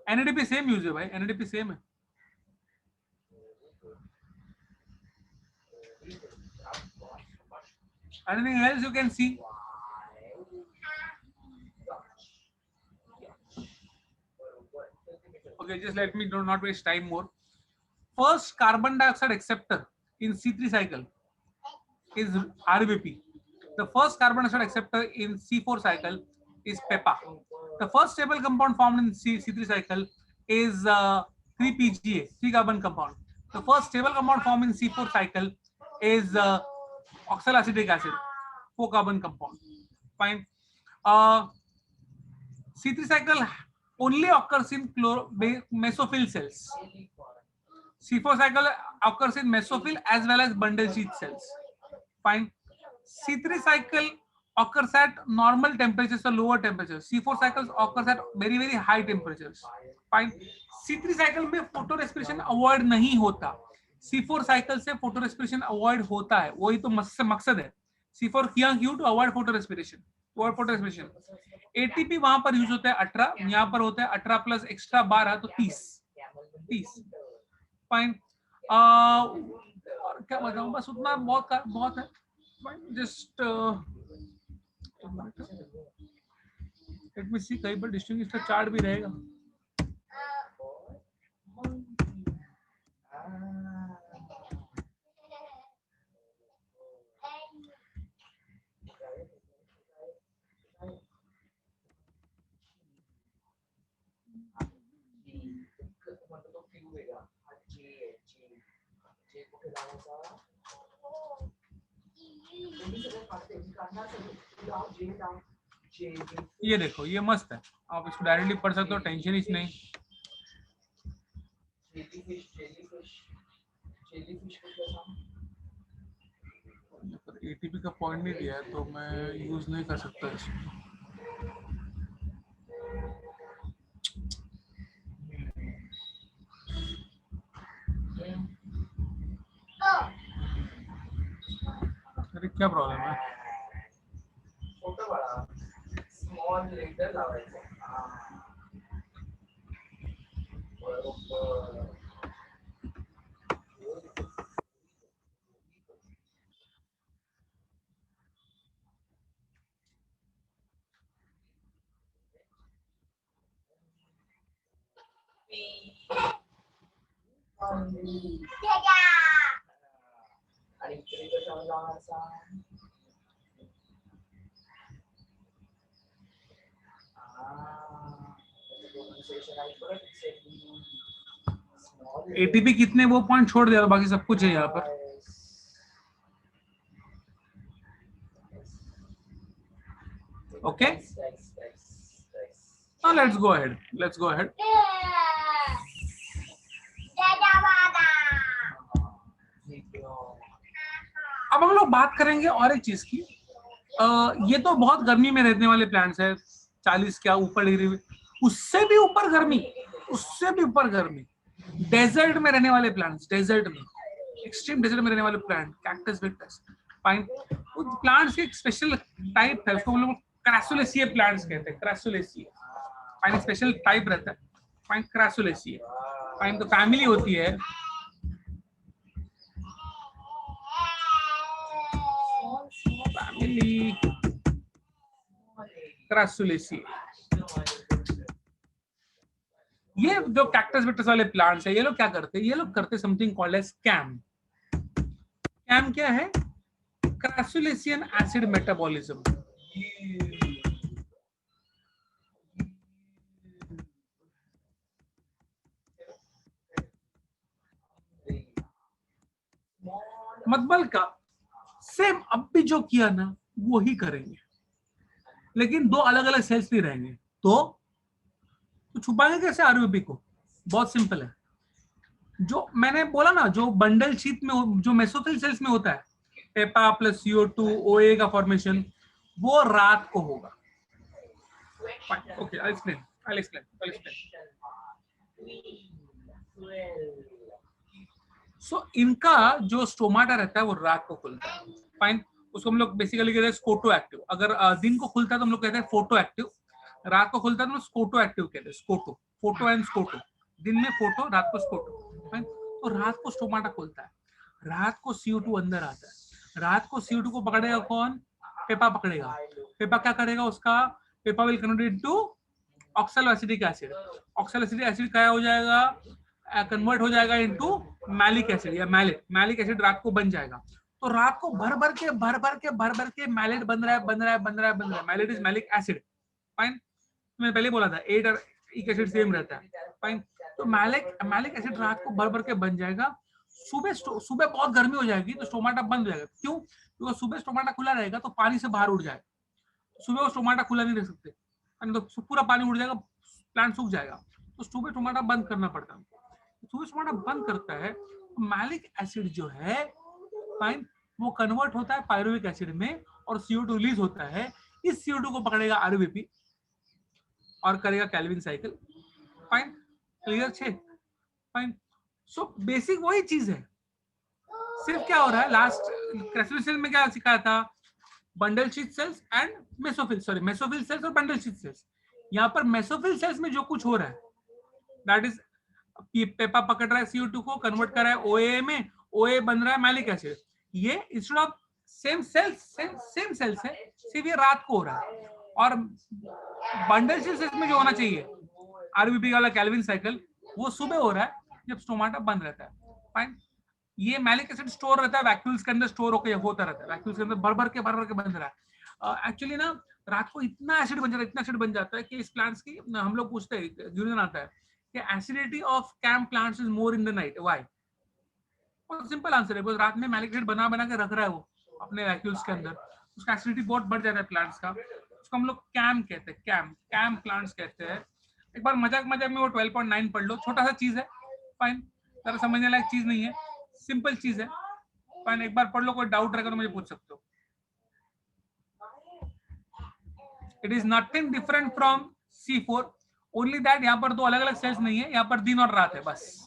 A: एनएडीपी सेम यूज है भाई, एनएडीपी सेम है। Anything else you can see? Okay, just let me not waste time more. First carbon dioxide acceptor in C3 cycle is RBP. The first carbon dioxide acceptor in C4 cycle is PEPA. The first stable compound formed in C3 cycle is 3PGA, 3 carbon compound. The first stable compound formed in C4 cycle is oxaloacetic acid, 4 carbon compound. Fine. C3 cycle only occurs in mesophyll cells. C4 cycle occurs in mesophyll as well as bundle sheath cells. Fine. C3 cycle occurs at normal temperatures or lower temperatures. C4 cycles occurs at very high temperatures. Fine. C3 cycle में photo respiration avoid नहीं होता, C4 cycle से photo respiration avoid होता है, वही तो मकसद है। C4 किया क्यों? To avoid photorespiration, ATP वहां पर यूज होता है 18, यहाँ पर होता है 18 प्लस एक्स्ट्रा 12 तो 30। फाइन, और क्या बताऊं, बस उतना बहुत है। जस्ट लेट मी सी, कहीं पर डिस्टिंग्विश का चार्ट भी रहेगा। ये देखो, ये मस्त है, आप इसको डायरेक्टली पढ़ सकते हो, टेंशन ही नहीं। एटीपी का पॉइंट नहीं दिया है तो मैं यूज नहीं कर सकता इसको। अरे क्या प्रॉब्लम है? एटीपी कितने वो पॉइंट छोड़ दिया, बाकी सब कुछ है यहाँ पर। Okay, let's go ahead, let's go ahead. अब हम लोग बात करेंगे और एक चीज की। ये तो बहुत गर्मी में रहने वाले प्लांट्स है, 40 क्या ऊपर डिग्री, उससे भी ऊपर गर्मी, उससे भी ऊपर गर्मी, डेजर्ट में रहने वाले प्लांट्स, डेजर्ट में, एक्सट्रीम डेजर्ट में रहने वाले plant, cactus Victus, pine, plants के एक स्पेशल टाइप है, उसको हम लोग क्रैसुलेसिए प्लांट्स कहते हैं, क्रैसुलेसिए। पाइन स्पेशल टाइप रहता है, पाइन क्रैसुलेसिए। पाइन तो फैमिली होती है, फैमिली क्रैसुलेसिए। ये जो कैक्टस विक्टस वाले प्लांट्स है, ये लोग क्या करते हैं, ये लोग करते something called as CAM. CAM क्या है? Crassulacean acid metabolism. मतबल का सेम अब भी जो किया ना वो ही करेंगे, लेकिन दो अलग अलग सेल्स भी रहेंगे। तो छुपाएंगे कैसे आरबीपी को? बहुत सिंपल है, जो मैंने बोला ना, जो बंडल शीट में जो मेसोफिल सेल्स में होता है, पेपा प्लस CO2 OA का फॉर्मेशन, वो रात को होगा। Okay, I'll explain. सो इनका जो स्टोमाटा रहता है वो रात को खुलता है, फाइन। उसको हम लोग बेसिकली कहते हैं स्कोटो एक्टिव। अगर दिन को खुलता है तो हम लोग कहते हैं फोटो एक्टिव, रात को खुलता है तो स्कोटो एक्टिव कहते हैं, स्कोटो, फोटो एंड स्कोटो, दिन में फोटो, रात को स्कोटो, फाइन। तो रात को स्टोमाटा खुलता है, रात को CO2 अंदर आता है, रात को CO2 को पकड़ेगा कौन? पेपा पकड़ेगा। पेपा क्या करेगा उसका? Peppa will convert into oxaloacetic acid. Oxaloacetic acid क्या हो जाएगा? कन्वर्ट हो जाएगा इनटू मैलिक एसिड या मैलेट। मैलिक एसिड रात को बन जाएगा। तो रात को भर भर के मैलेट बन रहा है। Malate is malic acid, fine. मैं पहले बोला था 8 और एक एसिड सेम रहता है, फाइन। तो मैलिक एसिड रात को भर भर के बन जाएगा। सुबह बहुत गर्मी हो जाएगी तो स्टोमाटा बंद हो जाएगा। क्यों? क्योंकि सुबह स्टोमाटा खुला रहेगा तो पानी से बाहर उड़ जाएगा। सुबह वो स्टोमाटा खुला नहीं रख सकते, तो पूरा पानी उड़ जाएगा, प्लांट सूख जाएगा। तो सुबह स्टोमाटा बंद करना पड़ता है। सुबह स्टोमाटा बंद करता है तो मैलिक एसिड जो है, फाइन, वो कन्वर्ट होता है पायरुविक एसिड में और CO2 रिलीज होता है। इस CO2 को पकड़ेगा आरबीपी और करेगा कैल्विन साइकिल, फाइन। क्लियर छे? फाइन। सो बेसिक वही चीज है, सिर्फ क्या हो रहा है, लास्ट क्रैसुलेशन में क्या सिखाया था? Bundle sheath sales and mesophyll cells और बंडल शीथ सेल्स। यहाँ पर मेसोफिल सेल्स में जो कुछ हो रहा है, दैट इज पेपा पकड़ रहा है CO2 को, कन्वर्ट कर रहा है OA में, OA बन रहा है मैलिक एसिड। ये इंस्टेड ऑफ सेम सेल्स है, सिर्फ ये रात को हो रहा है। और बंडल शीथ सेल्स में जो होना चाहिए आरबीपी वाला कैल्विन साइकिल, वो सुबह हो रहा है जब स्टोमाटा बंद रहता है, फाइन। ये मैलिक एसिड स्टोर रहता है वैक्यूल्स के अंदर, स्टोर होता रहता है वैक्यूल्स के अंदर, भर भर के बन रहा है। एक्चुअली ना रात को इतना एसिड बन जाता है कि इस प्लांट्स की, हम लोग पूछते हैं, यूरिन आता है कि acidity of CAM plants is more in the night. Why? बहुत सिंपल आंसर है, बिकॉज़ रात में मैलिक एसिड बना के रख रहा है वो अपने वैक्यूल्स के अंदर, उसका एसिडिटी बहुत बढ़ जाता है प्लांट्स का, उसको हम लोग कैम कहते हैं, कैम प्लांट्स कहते हैं। एक बार मजाक मजाक में वो 12.9 पढ़ लो, छोटा सा चीज है, फाइन, जरा समझने लायक चीज नहीं है, सिंपल चीज है, फाइन, एक बार पढ़ लो, कोई डाउट रहेगा तो मुझे पूछ सकते हो। It is nothing different from C4, only that यहाँ पर दो अलग अलग सेल्स नहीं है, यहाँ पर दिन और रात है बस।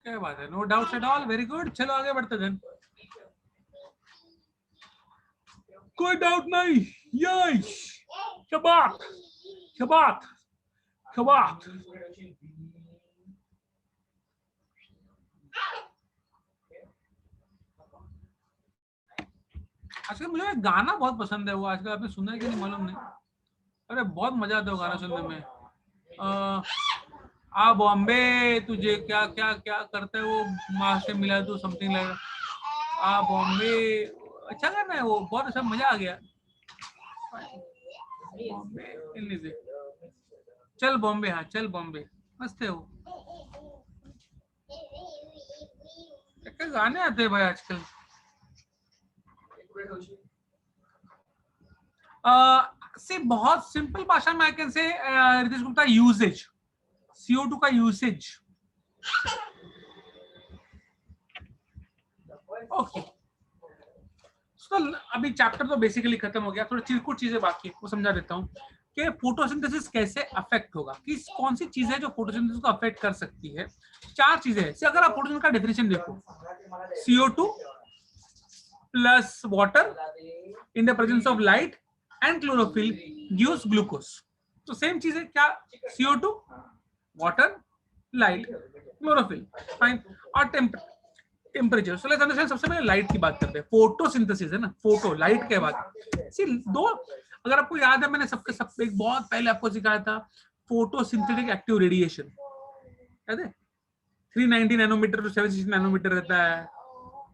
A: क्या बात है, no doubts at all, very good, चलो आगे बढ़ते हैं। कोई डाउट नहीं, यस, क्या बात, क्या बात, क्या बात। आजकल मुझे गाना बहुत पसंद है, वो आजकल आपने सुना है कि नहीं मालूम नहीं, अरे बहुत मजा आता है गाना सुनने में। आ बॉम्बे तुझे क्या क्या क्या करता है वो, माँ से मिला तू, समथिंग लाइक, आ बॉम्बे, अच्छा गाना है वो, बहुत अच्छा, मजा आ गया। बॉम्बे, चल बॉम्बे, हाँ चल बॉम्बे, मस्त है वो। क्या गाने आते हैं भाई आजकल। से बहुत सिंपल भाषा में I can say Ritesh Gupta, usage, CO2 का यूसेज। ओके, तो अभी चैप्टर तो बेसिकली खत्म हो गया, थोड़ी चिरकुट चीजें बाकी वो समझा देता हूँ कि फोटोसिंथेसिस कैसे अफेक्ट होगा, कि कौन सी चीजें जो फोटोसिंथेसिस को अफेक्ट कर सकती है। चार चीजें हैं, अगर आप फोटोसिंथेसिस का डेफिनेशन देखो, CO2 plus water in the presence of light and chlorophyll gives glucose. तो सेम चीज है क्या, CO2, water, light, chlorophyll, fine, और टेम्परेचर। सो लेट्स अंडरस्टैंड, सबसे पहले लाइट की बात करते हैं, फोटोसिंथेसिस है ना, फोटो लाइट के बाद सी दो, अगर आपको याद है मैंने सबके सब एक बहुत पहले आपको सिखाया था, फोटोसिंथेटिक एक्टिव रेडिएशन, याद है, 390 नैनोमीटर टू 760 नैनोमीटर रहता है,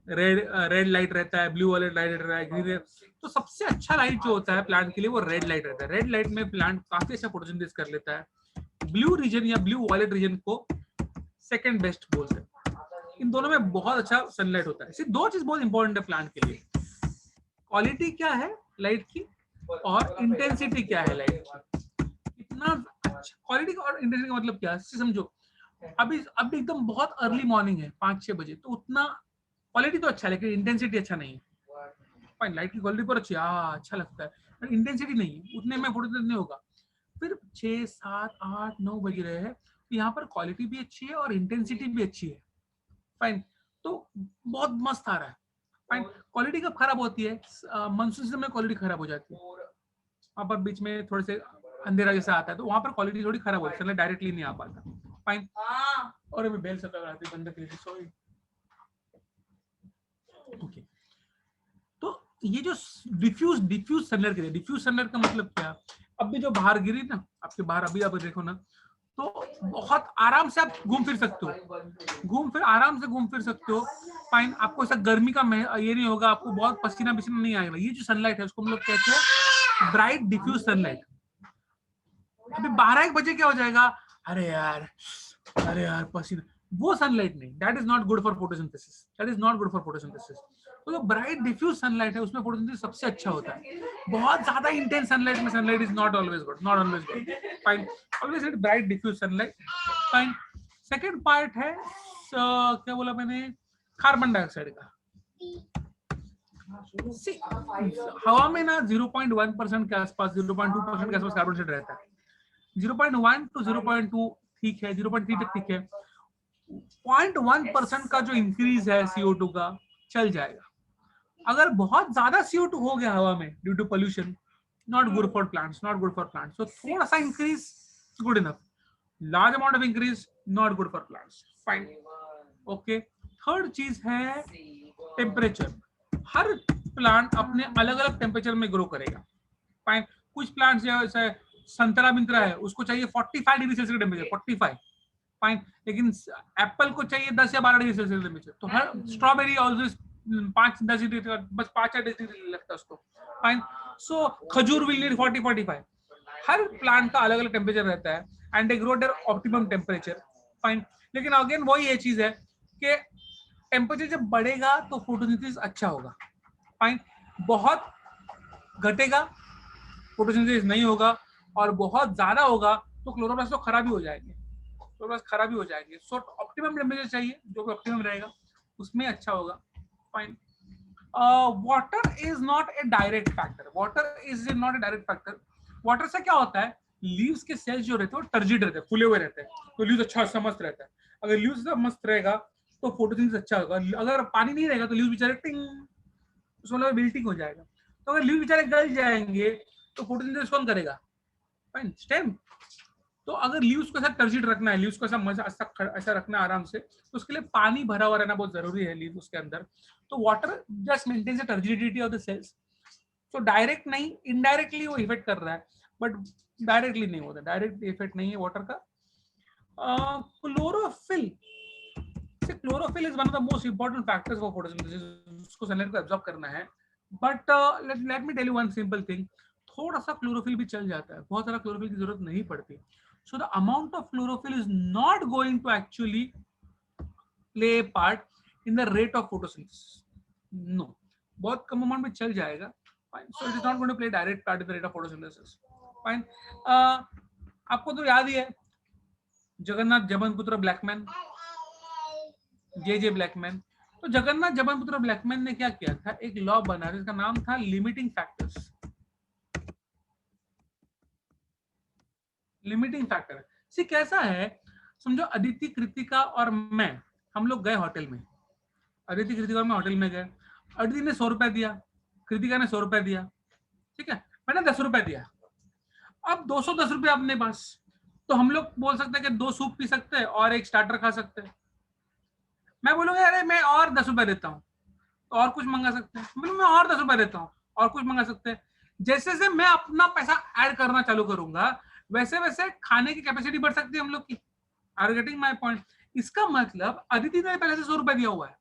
A: रेड लाइट रहता है, ब्लू वाले लाइट रहता है, ग्रीन। तो सबसे अच्छा लाइट जो होता है प्लांट के लिए वो रेड लाइट रहता है, रेड लाइट में प्लांट काफी अच्छा फोटोसिंथेसिस कर लेता है। ब्लू रीजन या ब्लू वायलेट रीजन को सेकंड बेस्ट बोलते हैं। इन दोनों में बहुत अच्छा सनलाइट होता है। सिर्फ दो चीज बहुत इंपॉर्टेंट है प्लांट के लिए, क्वालिटी क्या है लाइट की और इंटेंसिटी क्या है लाइट की। इतना अच्छा क्वालिटी और इंटेंसिटी का मतलब क्या है समझो, अभी एकदम बहुत अर्ली मॉर्निंग है 5-6 बजे, तो उतना क्वालिटी तो अच्छा है लेकिन इंटेंसिटी अच्छा नहीं है। फाइन, लाइट की क्वालिटी पर अच्छी, अच्छा लगता है, पर इंटेंसिटी नहीं है, उतने में फोटो नहीं होगा। फिर 6, 7, 8, 9 बज रहे हैं, यहाँ पर क्वालिटी भी अच्छी है और इंटेंसिटी भी अच्छी है। फाइन, तो बहुत मस्त आ रहा है। फाइन, क्वालिटी कब खराब होती है? मानसून सीजन में क्वालिटी खराब हो जाती है, वहां पर बीच में थोड़े से अंधेरा जैसा आता है, तो वहां पर क्वालिटी थोड़ी खराब होती है, डायरेक्टली नहीं आ पाता। फाइन, और अभी बेल सब लगाती बंद कर, सॉरी। ओके, तो ये जो डिफ्यूज सनलाइट के लिए, डिफ्यूज सनलाइट का मतलब क्या? अभी जो बाहर गिरी ना, आपके बाहर अभी आप देखो ना, तो बहुत आराम से आप घूम फिर सकते हो, आराम से घूम फिर सकते हो। फाइन, आपको ऐसा गर्मी का ये नहीं होगा, आपको बहुत पसीना नहीं आएगा। ये जो सनलाइट है उसको हम लोग कहते हैं ब्राइट डिफ्यूज सनलाइट। अभी 12-1 बजे क्या हो जाएगा, अरे यार पसीना, वो सनलाइट नहीं, that is not good for photosynthesis. तो जो ब्राइट डिफ्यूज सनलाइट है उसमें फोटोसिंथेसिस सबसे अच्छा होता है। बहुत ज्यादा इंटेंस सनलाइट में sunlight is not always good. Fine, always it bright diffuse sunlight. Fine, second part है क्या बोला मैंने, कार्बन डाइऑक्साइड का। हवा में ना 0.1% के आसपास, 0.2% के आसपास कार्बन डाइऑक्साइड रहता है। 0.1 टू 0.2 ठीक है, 0.3 तक ठीक है। 0.1% का जो इंक्रीज है CO2 का, चल जाएगा। अगर बहुत ज्यादा CO2 हो गया हवा में due to pollution, not good for plants. So थोड़ा सा increase good enough, large amount of increase not good for plants. Fine, okay. Third चीज है टेम्परेचर। हर प्लांट अपने अलग अलग टेम्परेचर में ग्रो करेगा। फाइन, कुछ प्लांट्स जैसे संतरा मिंतरा है, उसको चाहिए 45 डिग्री सेल्सियस टेम्परेचर, 45। फाइन, लेकिन एप्पल को चाहिए 10 या 12 डिग्री सेल्सियस टेम्परेचर। तो हर स्ट्रॉबेरी ऑलवेज 5-10 डिग्री, बस 5 या 10 डिग्री लगता है उसको। फाइन, सो खजूर विल नीड 40-45। हर प्लांट का अलग अलग टेम्परेचर रहता है and they grow there optimum temperature. Fine, लेकिन अगेन वही ये चीज है कि टेम्परेचर जब बढ़ेगा तो फोटोसिंथेसिस अच्छा होगा। फाइन, बहुत घटेगा फोटोसिंथेसिस नहीं होगा, और बहुत ज्यादा होगा तो क्लोरोप्लास्ट तो खराब ही हो जाएंगे। सो ऑप्टिमम टेम्परेचर चाहिए, जो भी ऑप्टिमम रहेगा उसमें अच्छा होगा। Fine, water is not a direct factor. Water से क्या होता है, लीव्स के सेल्स जो रहते हैं वो टर्जिड रहते हैं, फूले हुए रहते हैं, तो लीव्स अच्छा मस्त रहता है। अगर लीव्स मस्त रहेगा तो फोटोसिंथेसिस अच्छा होगा। अगर पानी नहीं रहेगा तो लीव्स बेचारे टिंग, उसमें विल्टिंग हो जाएगा। तो अगर लीव्स बेचारे गल जाएंगे तो फोटोसिंथेसिस कौन करेगा? Fine, stem. तो अगर लीव्स को ऐसा टर्जिड रखना है, लीव्स को ऐसा रखना है आराम से, तो उसके लिए पानी भरा हुआ रहना बहुत जरूरी है लीव्स के अंदर। तो water just maintains the turgidity of the cells. तो डायरेक्ट नहीं, इनडायरेक्टली वो इफेक्ट कर रहा है, बट डायरेक्टली नहीं होता, डायरेक्ट इफेक्ट नहीं है वाटर का। Chlorophyll is one of the most important factors for photosynthesis. उसको सनलाइट को एब्जॉर्ब करना है, but let me tell you one simple thing, थोड़ा सा क्लोरोफिल भी चल जाता है, बहुत सारा क्लोरोफिल की जरूरत नहीं पड़ती। So the amount of chlorophyll is not going to actually play a part in the rate of photosynthesis. No, बहुत कम अमाउंट में चल जाएगा। Fine. So it is not going to play direct part in the rate of photosynthesis. Fine. आपको तो याद ही है Jagannath जबनपुत्र Blackman, जे Blackman. तो Jagannath जबनपुत्र Blackman ने क्या किया था, एक लॉ बना, जिसका नाम था लिमिटिंग फैक्टर्स। लिमिटिंग फैक्टर सी कैसा है, समझो अदिति, कृतिका और मैं, हम लोग गए होटल में। अदिति, कृतिका और मैं होटल में गए। अदिति ने 100 रुपए दिया, कृतिका ने 100 रुपए दिया, ठीक है, मैंने 10 रुपए दिया। अब 210 रुपए अपने पास, तो हम लोग बोल सकते हैं कि 2 सूप पी सकते हैं और एक स्टार्टर खा सकते हैं। मैं बोलूंगा अरे मैं और 10 रुपए देता हूँ, तो और कुछ मंगा सकते हैं। मैं और 10 रुपए देता हूँ और कुछ मंगा सकते हैं। जैसे जैसे मैं अपना पैसा ऐड करना चालू करूंगा, वैसे वैसे खाने की कैपेसिटी बढ़ सकती है हम लोग की। Are getting my point? इसका मतलब अदिति ने पहले से 100 रुपए दिया हुआ है,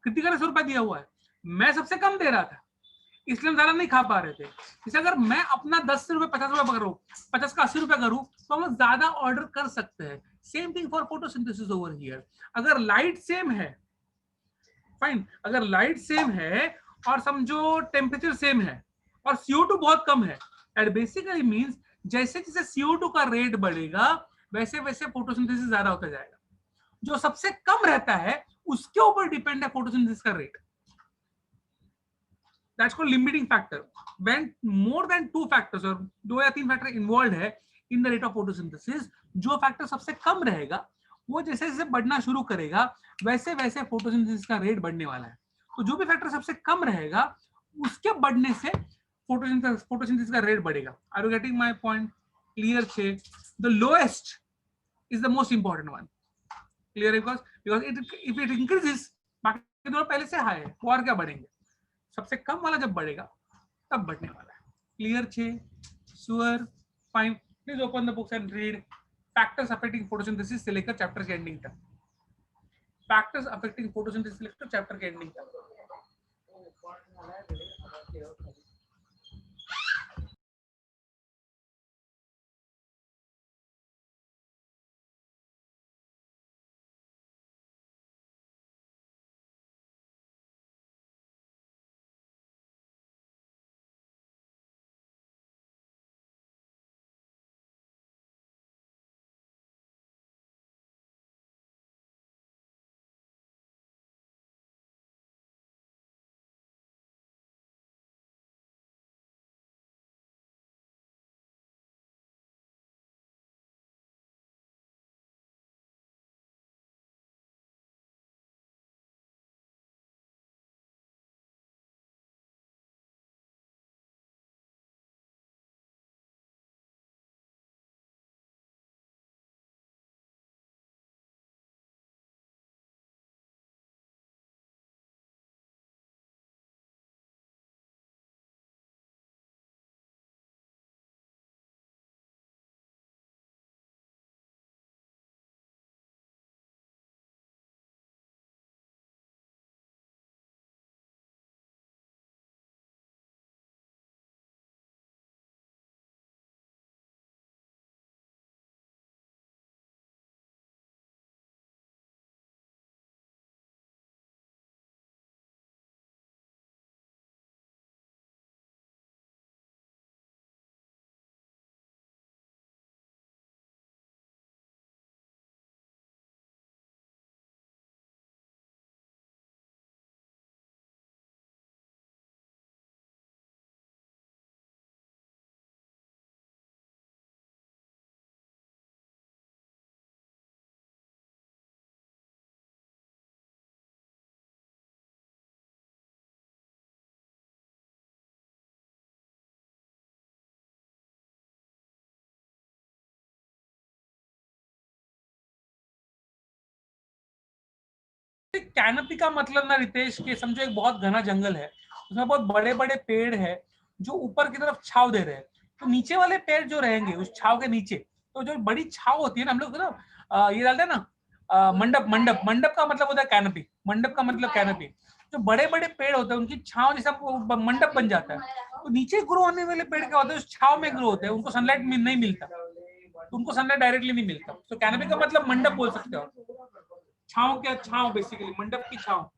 A: कृतिका ने 100 रुपए दिया हुआ है, मैं सबसे कम दे रहा था, इसलिए हम ज्यादा नहीं खा पा रहे थे। इसे अगर मैं अपना 10 रुपए 50 रुपए करूं, 50 का 80 रुपए करूं, तो हम लोग ज्यादा ऑर्डर कर सकते हैं। Same thing for photosynthesis over here. अगर लाइट सेम है, फाइन, अगर लाइट सेम है और समझो टेम्परेचर सेम है और CO2 बहुत कम है, दैट बेसिकली मींस जैसे जैसे CO2 का रेट बढ़ेगा वैसे वैसे फोटोसिंथेसिस ज्यादा होता जाएगा। जो सबसे कम रहता है उसके ऊपर डिपेंड है फोटोसिंथेसिस का rate. That's called limiting factor. When more than 2 factors और 2 या 3 फैक्टर इन्वॉल्व है, in the rate of photosynthesis, जो फैक्टर सबसे कम रहेगा वो जैसे जैसे बढ़ना शुरू करेगा वैसे वैसे फोटोसिंथेसिस का रेट बढ़ने वाला है। तो जो भी फैक्टर सबसे कम रहेगा उसके बढ़ने से फोटोसिंथेसिस का रेट बढ़ेगा। Are you getting my point? Clear छे? The lowest is the most important one. Clear? Because it if it increases, बाकी दोनों पहले से हाई है, वो और क्या बढ़ेंगे? सबसे कम वाला जब बढ़ेगा तब बढ़ने वाला है। क्लियर छे? Sure? Fine. Please open the books and read factors affecting photosynthesis से लेकर चैप्टर के एंडिंग तक। फैक्टर्स अफेक्टिंग फोटोसिंथेसिस से लेकर चैप्टर के एंडिंग तक। कैनोपी का मतलब ना रितेश के समझो एक बहुत घना जंगल है, उसमें बहुत बड़े बड़े पेड़ है जो ऊपर की तरफ छाव दे रहे हैं। तो नीचे वाले पेड़ जो रहेंगे उस छाव के नीचे, तो जो बड़ी छाव होती है ना, हम लोग ना ये डालते हैं ना मंडप। मंडप मंडप का मतलब होता है कैनोपी। मंडप का मतलब कैनोपी। जो बड़े बड़े पेड़ होते हैं उनकी छाव जैसा मंडप बन जाता है। तो नीचे ग्रो होने वाले पेड़ क्या होते हैं, उस छाव में ग्रो होते हैं, उनको सनलाइट नहीं मिलता, तो उनको सनलाइट डायरेक्टली नहीं मिलता। तो कैनोपी का मतलब मंडप बोल सकते हो। छाव क्या? छाव बेसिकली मंडप की छाव।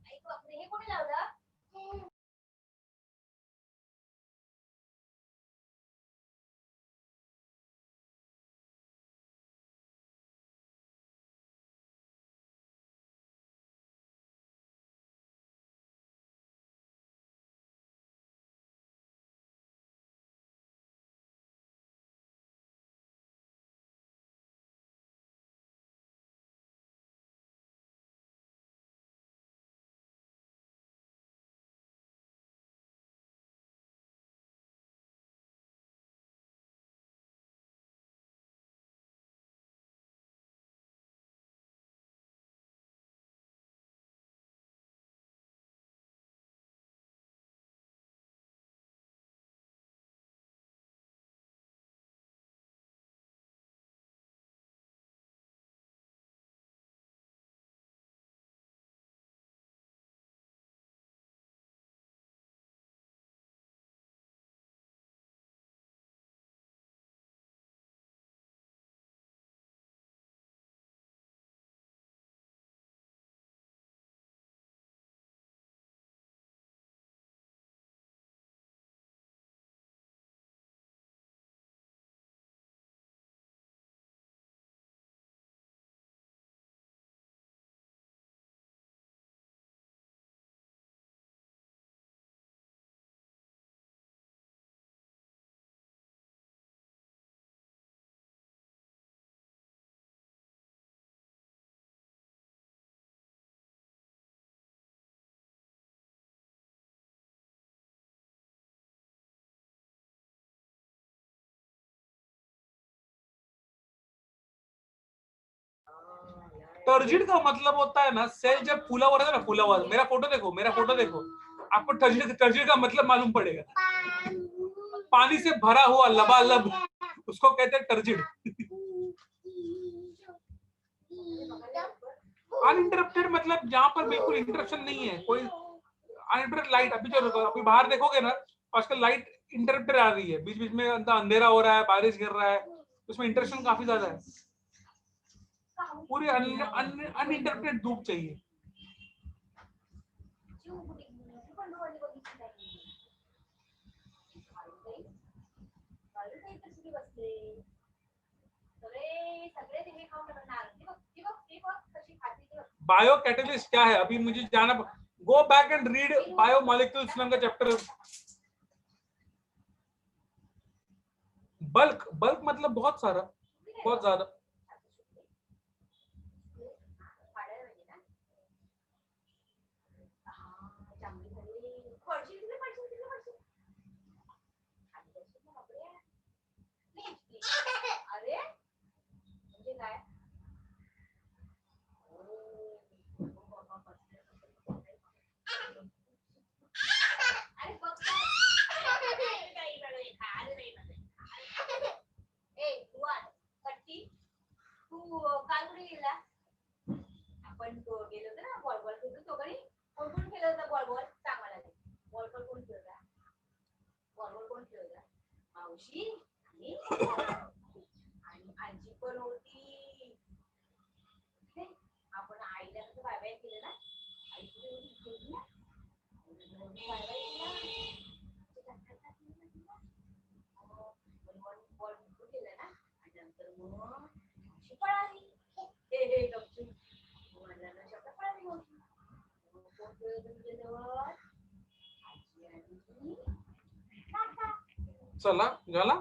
A: टर्जिड का मतलब होता है ना सेल जब फूला हुआ रहता है ना, फूला हुआ। मेरा फोटो देखो, मेरा फोटो देखो, आपको टर्जिड का मतलब मालूम पड़ेगा। पानी से भरा हुआ लबालब, उसको कहते हैं टर्जिड। अनइंटरप्टेड मतलब जहां पर बिल्कुल इंटरप्शन नहीं है, कोई अनइंटरप्टेड लाइट। अभी जो अभी बाहर देखोगे ना, आजकल लाइट इंटरप्टेड आ रही है, बीच बीच में अंधेरा हो रहा है, बारिश गिर रहा है, उसमें इंटरप्शन काफी ज्यादा है। पूरी अनइंटरप्टेड धूप चाहिए। बायो कैटलिस्ट क्या है, अभी मुझे जाना, go back and read bio molecules नाम का चैप्टर। बल्क, बल्क मतलब बहुत सारा, बहुत ज्यादा। चला झाला.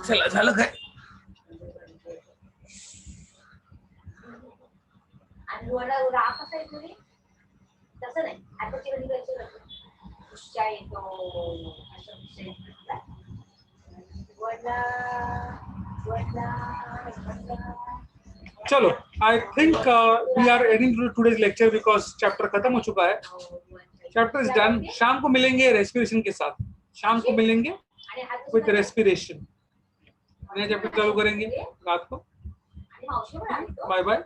A: चला झालं काय. तसं नाही, आताची कधी चलो, I think we are ending today's lecture because chapter खत्म हो चुका है, चैप्टर इज डन। शाम को मिलेंगे रेस्पिरेशन के साथ, शाम को मिलेंगे विद रेस्पिरेशन, नया चैप्टर चालू करेंगे रात को। Bye bye.